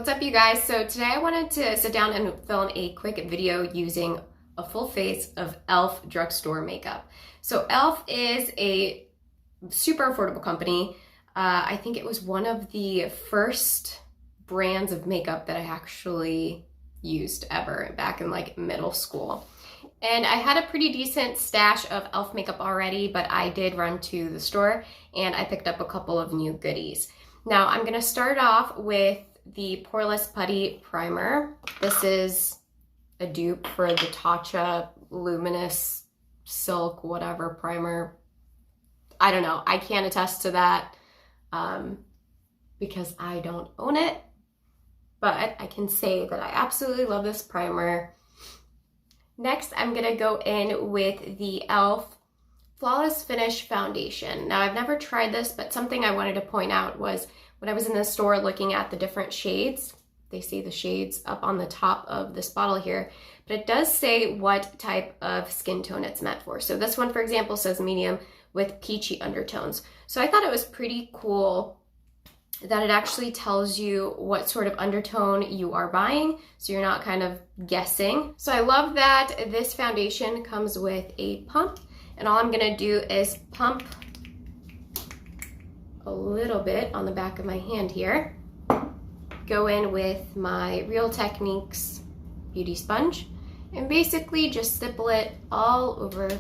What's up, you guys? So today I wanted to sit down and film a quick video using a full face of E.L.F. drugstore makeup. So E.L.F. is a super affordable company. I think it was one of the first brands of makeup that I actually used ever back in like middle school. And I had a pretty decent stash of E.L.F. makeup already, but I did run to the store and I picked up a couple of new goodies. Now I'm gonna start off with the poreless putty primer. This is a dupe for the Tatcha luminous silk whatever primer. I don't know, I can't attest to that because I don't own it, but I can say that I absolutely love this primer. Next, I'm gonna go in with the E.L.F. Flawless Finish Foundation. Now, I've never tried this, but something I wanted to point out was when I was in the store looking at the different shades, they say the shades up on the top of this bottle here, but it does say what type of skin tone it's meant for. So this one, for example, says medium with peachy undertones. So I thought it was pretty cool that it actually tells you what sort of undertone you are buying, so you're not kind of guessing. So I love that this foundation comes with a pump, and all I'm gonna do is pump a little bit on the back of my hand here. Go in with my Real Techniques beauty sponge and basically just stipple it all over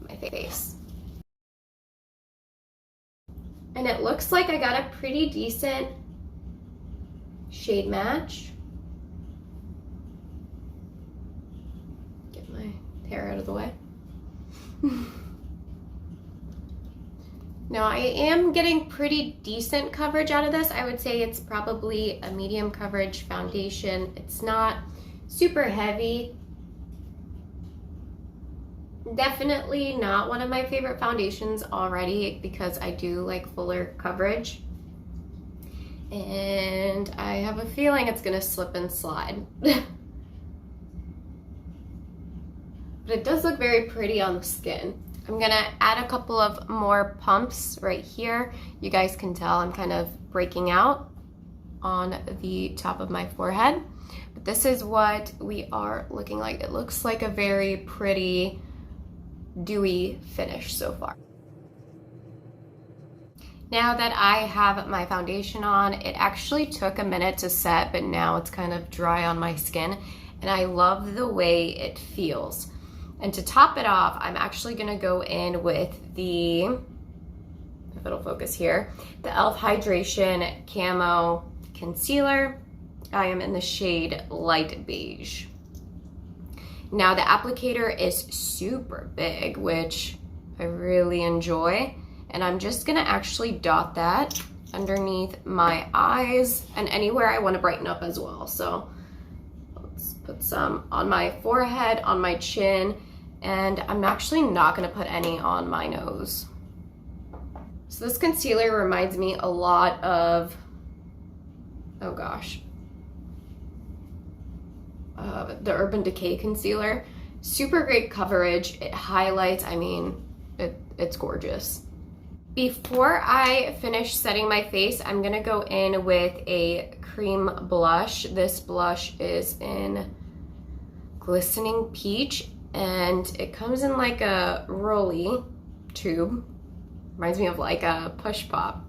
my face. And it looks like I got a pretty decent shade match. Get my hair out of the way. Now I am getting pretty decent coverage out of this. I would say it's probably a medium coverage foundation. It's not super heavy. Definitely not one of my favorite foundations already because I do like fuller coverage. And I have a feeling it's gonna slip and slide. But it does look very pretty on the skin. I'm gonna add a couple of more pumps right here. You guys can tell I'm kind of breaking out on the top of my forehead. But this is what we are looking like. It looks like a very pretty dewy finish so far. Now that I have my foundation on, it actually took a minute to set, but now it's kind of dry on my skin, and I love the way it feels. And to top it off, I'm actually gonna go in with the, if it'll focus here, the E.L.F. Hydration Camo Concealer. I am in the shade Light Beige. Now the applicator is super big, which I really enjoy. And I'm just gonna actually dot that underneath my eyes and anywhere I wanna brighten up as well. So let's put some on my forehead, on my chin, and I'm actually not gonna put any on my nose. So this concealer reminds me a lot of, oh gosh, the Urban Decay concealer. Super great coverage, it highlights, I mean, it's gorgeous. Before I finish setting my face, I'm gonna go in with a cream blush. This blush is in Glistening Peach, and it comes in like a rolly tube. Reminds me of like a push pop.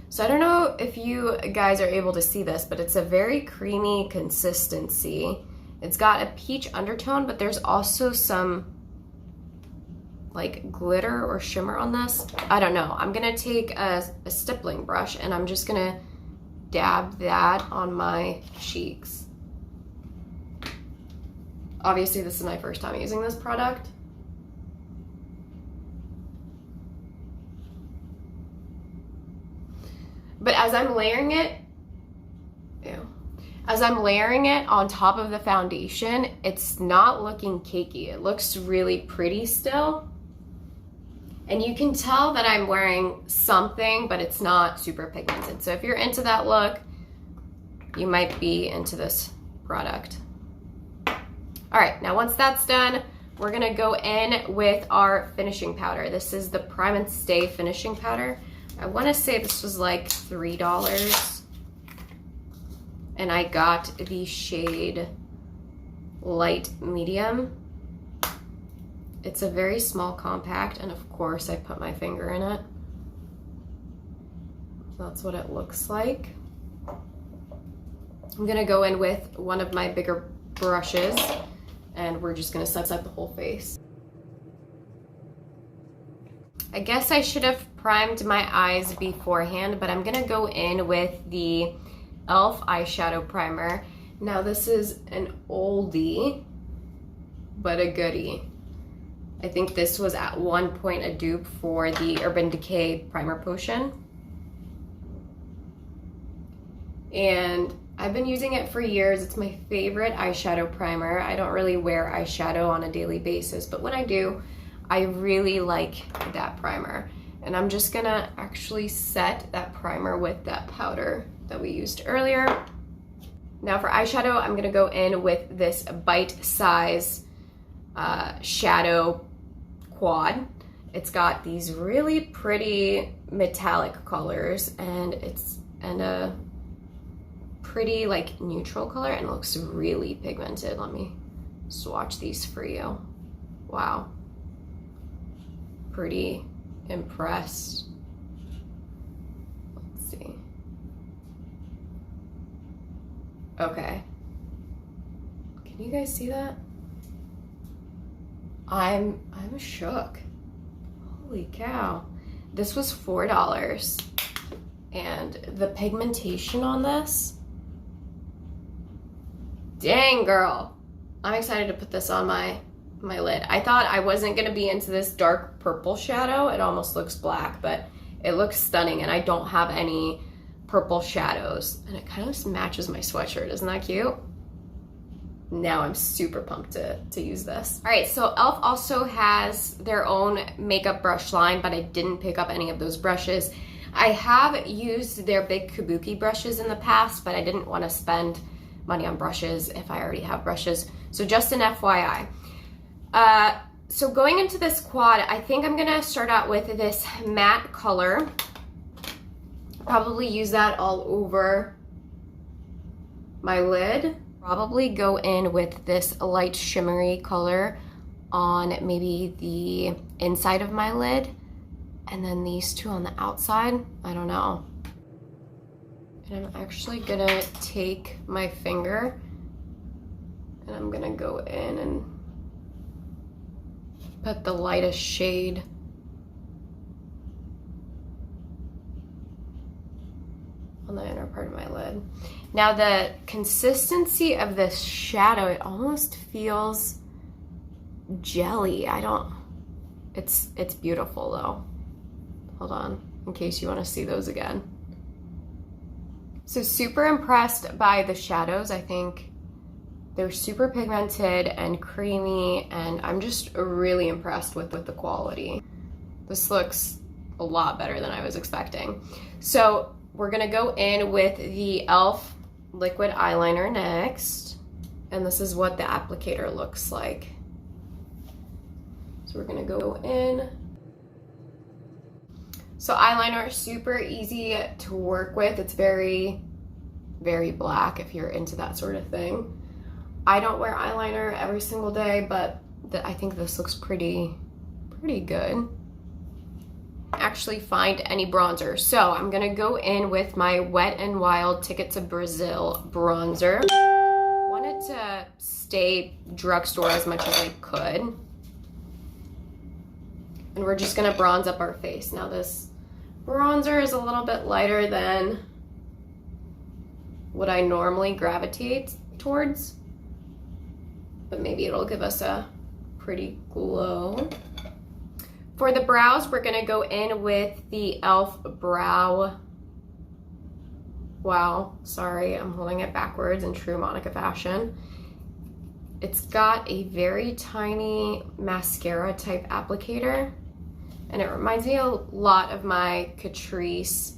So I don't know if you guys are able to see this, but it's a very creamy consistency. It's got a peach undertone, but there's also some like glitter or shimmer on this. I don't know. I'm gonna take a stippling brush and I'm just gonna dab that on my cheeks. Obviously, this is my first time using this product. But as I'm layering it, as I'm layering it on top of the foundation, it's not looking cakey. It looks really pretty still. And you can tell that I'm wearing something, but it's not super pigmented. So if you're into that look, you might be into this product. All right, now once that's done, we're gonna go in with our finishing powder. This is the Prime and Stay finishing powder. I wanna say this was like $3. and I got the shade Light Medium. It's a very small compact, and of course I put my finger in it. So that's what it looks like. I'm gonna go in with one of my bigger brushes, and we're just gonna set up the whole face. I guess I should have primed my eyes beforehand, but I'm gonna go in with the E.L.F. eyeshadow primer. Now this is an oldie, but a goodie. I think this was at one point a dupe for the Urban Decay Primer Potion. And I've been using it for years. It's my favorite eyeshadow primer. I don't really wear eyeshadow on a daily basis, but when I do, I really like that primer. And I'm just gonna actually set that primer with that powder that we used earlier. Now for eyeshadow, I'm gonna go in with this Bite Size shadow quad. It's got these really pretty metallic colors, and it's a pretty like neutral color, and it looks really pigmented. Let me swatch these for you. Wow. Pretty impressed. Let's see. Okay. Can you guys see that? I'm shook. Holy cow. This was $4, and the pigmentation on this, dang girl. I'm excited to put this on my lid. I thought I wasn't gonna be into this dark purple shadow. It almost looks black, but it looks stunning, and I don't have any purple shadows, and it kind of matches my sweatshirt. Isn't that cute? Now I'm super pumped to use this. All right, so E.L.F. also has their own makeup brush line, but I didn't pick up any of those brushes. I have used their big kabuki brushes in the past, but I didn't want to spend money on brushes if I already have brushes. So just an FYI. So going into this quad, I think I'm gonna start out with this matte color. Probably use that all over my lid. Probably go in with this light shimmery color on maybe the inside of my lid, and then these two on the outside. I don't know. And I'm actually gonna take my finger and I'm gonna go in and put the lightest shade on the inner part of my lid. Now the consistency of this shadow, it almost feels jelly. It's beautiful though. Hold on, in case you want to see those again. So super impressed by the shadows. I think they're super pigmented and creamy, and I'm just really impressed with the quality. This looks a lot better than I was expecting. So we're gonna go in with the E.L.F. liquid eyeliner next, and this is what the applicator looks like. So we're gonna go in. So eyeliner is super easy to work with. It's very, very black if you're into that sort of thing. I don't wear eyeliner every single day, but I think this looks pretty good. Actually find any bronzer. So I'm gonna go in with my Wet n Wild Ticket to Brazil bronzer. Wanted to stay drugstore as much as I could. And we're just gonna bronze up our face. Now this bronzer is a little bit lighter than what I normally gravitate towards, but maybe it'll give us a pretty glow. For the brows, we're gonna go in with the E.L.F. Brow. Wow, sorry, I'm holding it backwards in true Monica fashion. It's got a very tiny mascara type applicator, and it reminds me a lot of my Catrice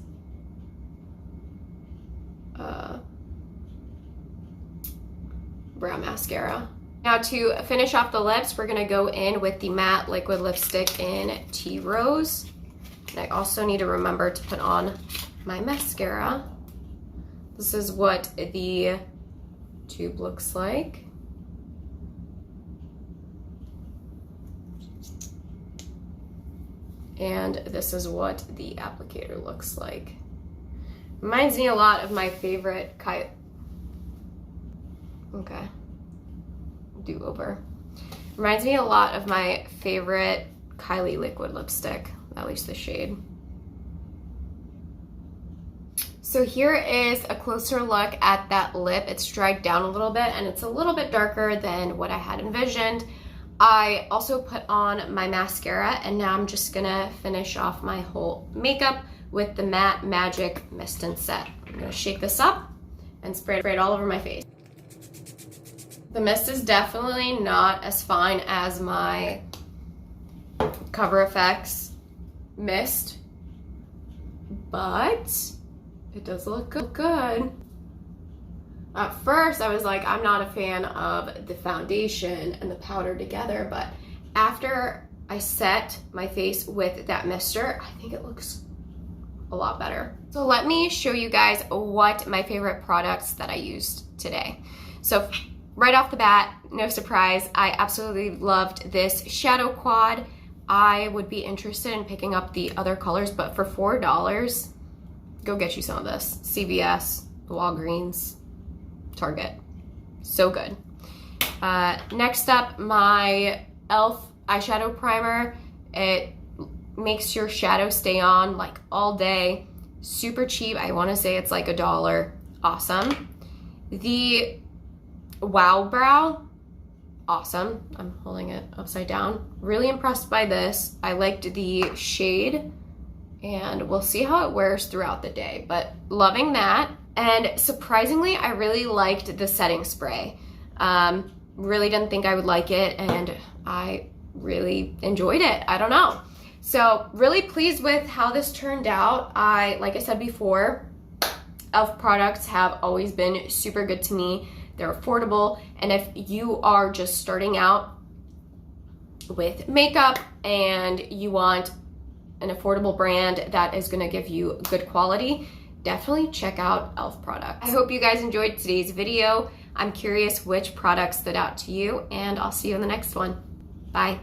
brow mascara. Now to finish off the lips, we're gonna go in with the matte liquid lipstick in Tea Rose. And I also need to remember to put on my mascara. This is what the tube looks like. And this is what the applicator looks like. Reminds me a lot of my favorite do-over. Reminds me a lot of my favorite Kylie liquid lipstick, at least the shade. So here is a closer look at that lip. It's dried down a little bit and it's a little bit darker than what I had envisioned. I also put on my mascara and now I'm just gonna finish off my whole makeup with the Matte Magic Mist and Set. I'm gonna shake this up and spray it all over my face. The mist is definitely not as fine as my Cover FX mist, but it does look good. At first, I was like, I'm not a fan of the foundation and the powder together, but after I set my face with that mister, I think it looks a lot better. So let me show you guys what my favorite products that I used today. So right off the bat, no surprise, I absolutely loved this shadow quad. I would be interested in picking up the other colors, but for $4, go get you some of this. CVS, Walgreens, Target. So good. Next up, my E.L.F. eyeshadow primer. It makes your shadow stay on like all day. Super cheap. I want to say it's like $1. Awesome. The Wow Brow. Awesome. I'm holding it upside down. Really impressed by this. I liked the shade and we'll see how it wears throughout the day, but loving that. And surprisingly, I really liked the setting spray. Really didn't think I would like it and I really enjoyed it. I don't know. So really pleased with how this turned out. Like I said before, E.L.F. products have always been super good to me. They're affordable, and if you are just starting out with makeup and you want an affordable brand that is gonna give you good quality, definitely check out E.L.F. products. I hope you guys enjoyed today's video. I'm curious which products stood out to you, and I'll see you in the next one. Bye.